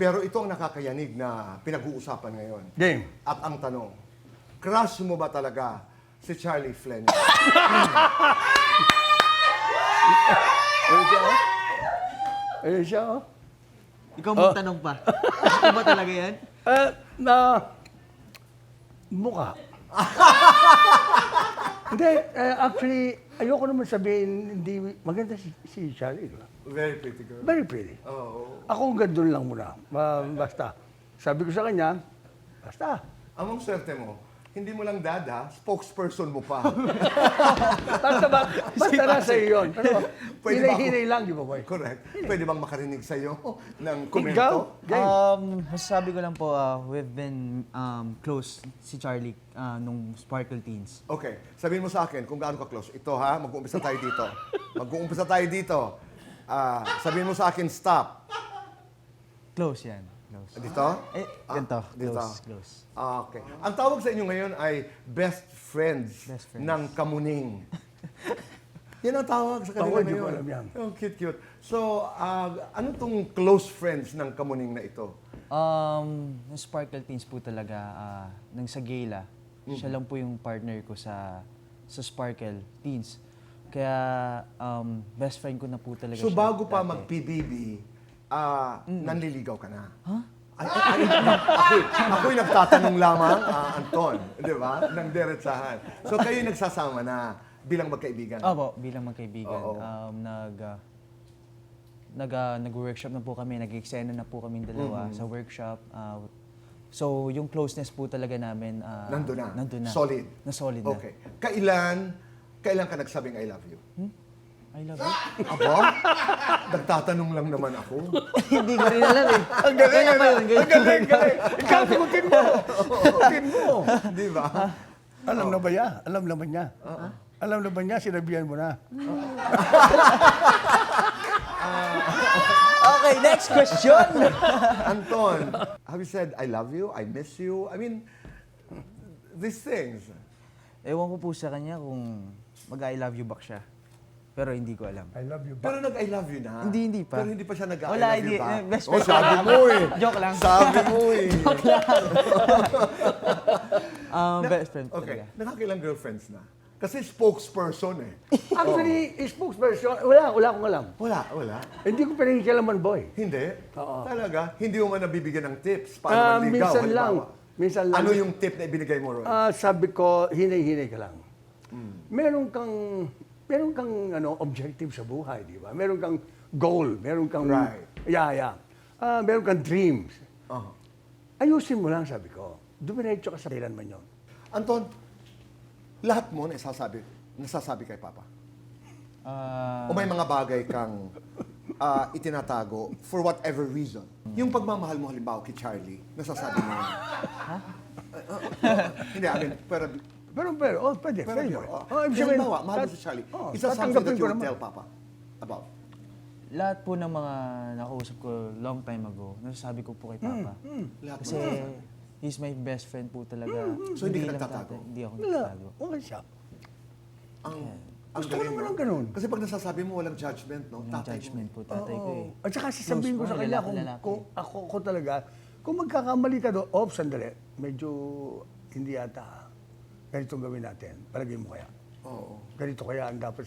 Pero ito ang nakakayanig na pinag-uusapan ngayon. Game. At ang tanong, crush mo ba talaga si Charlie Fleming? Ayun siya, oh. Ayun siya, oh. Ikaw magtanong pa. Ikaw ba talaga yan? Na mukha. Hindi, actually, ayoko naman sabihin, hindi maganda si Charlie. Diba? Very pretty girl. Very pretty. Oo. Ako gandun lang muna. Basta. Sabi ko sa kanya, basta. Among swerte mo, hindi mo lang dada, spokesperson mo pa. Basta nasa iyo yun. Ano, Pwede ba ako- hinay-hinay lang, di ba, boy? Correct. Pwede bang makarinig sa'yo ng Ikaw? komento? Game. Masasabi ko lang po, we've been close si Charlie nung Sparkle Teens. Okay, sabihin mo sa akin kung gaano ka close. Ito ha, mag-uumpisa tayo dito. Mag-uumpisa tayo dito. Sabihin mo sa akin, stop. Close yan. Close. Dito? Ganito. dito. Close. Okay. Ang tawag sa inyo ngayon ay best friends, Best friends. ng Kamuning. Yan ang tawag sa kanila Ako, hindi ko ngayon. alam yan. Oh, cute. So, ano tong close friends ng Kamuning na ito? Yung Sparkle Teens po talaga, nang sa Gala, siya lang po yung partner ko sa Sparkle Teens. Kaya best friend ko na po talaga So, siya. bago pa dati. mag-PBB, nanliligaw ka na? Huh? Ako'y nagtatanong lamang, Anton, di ba? Nang diretsahan. So, kayo nagsasama na bilang magkaibigan? Opo, bilang magkaibigan. Oo. Nag-workshop na po kami, nag-eksena na po kami dalawa sa workshop. So, yung closeness po talaga namin, Nandun na? Nandun na. Solid? Na solid na. Okay. Kailan ka nagsabing I love you? I love you. Aba? Nagtatanong lang naman ako. Hindi ko rin alam eh. Ang galing, Kailan pa yun? ang galing. Ikaw, sagutin mo. Sagutin mo. Di ba? Alam na ba niya? Alam naman niya. Alam na ba niya? Sinabihan mo na. Okay, next question. Anton, have you said I love you? I miss you? I mean, these things. Ewan ko po sa kanya kung mag-I love you back siya. Pero hindi ko alam. I love you. Pero nag-I love you na. Hindi pa. Pero hindi pa siya nag-I Wala, love hindi. you back. Best Oh, friend sabi lang. mo eh. Joke lang. Sabi mo eh. Best friend Okay, talaga. nakakailang girlfriends na. Kasi spokesperson eh. Actually, spokesperson, wala akong alam. Wala. Hindi ko pinakikialaman, boy. Hindi? Oo. Talaga? Hindi mo man nabibigyan ng tips paano manligaw? Minsan lang. halimbawa? Minsan lang. Ano yung tip na ibinigay mo, Roy? Sabi ko, hinay-hinay ka lang. Meron kang objective sa buhay, di ba? Meron kang goal, meron kang Right. meron kang dreams. Uh-huh. Ayusin mo lang, sabi ko. Dumiretso ka sa kailan man yun. Anton, lahat mo nasasabi kay Papa? O may mga bagay kang itinatago for whatever reason? Yung pagmamahal mo halimbawa kay Charlie, nasasabi mo yun? Hindi, I mean, Pero, pwede. Pwede mo. halimbawa, mahal mo si Charlie. Is that something that you would tell Papa about? Lahat po ng mga nakausap ko long time ago, nasasabi ko po kay Papa. Lahat Kasi he's my best friend po talaga. So, hindi ka lang nagtatago? tatay, Hindi ako Wala. nagtatago. Okay siya. Ang Gusto ko galing, naman no? ng ganun. Kasi pag nasasabi mo, walang judgment, no? Walang Tatay mo. judgment po tatay ko eh. At saka sasabihin ko Close sa friend, kanya lalaki. kung ako talaga, kung magkakamali ka doon, sandali, medyo hindi yata ganito gawin natin. Palagay mo kaya. Oo. Ganito kaya ang dapat.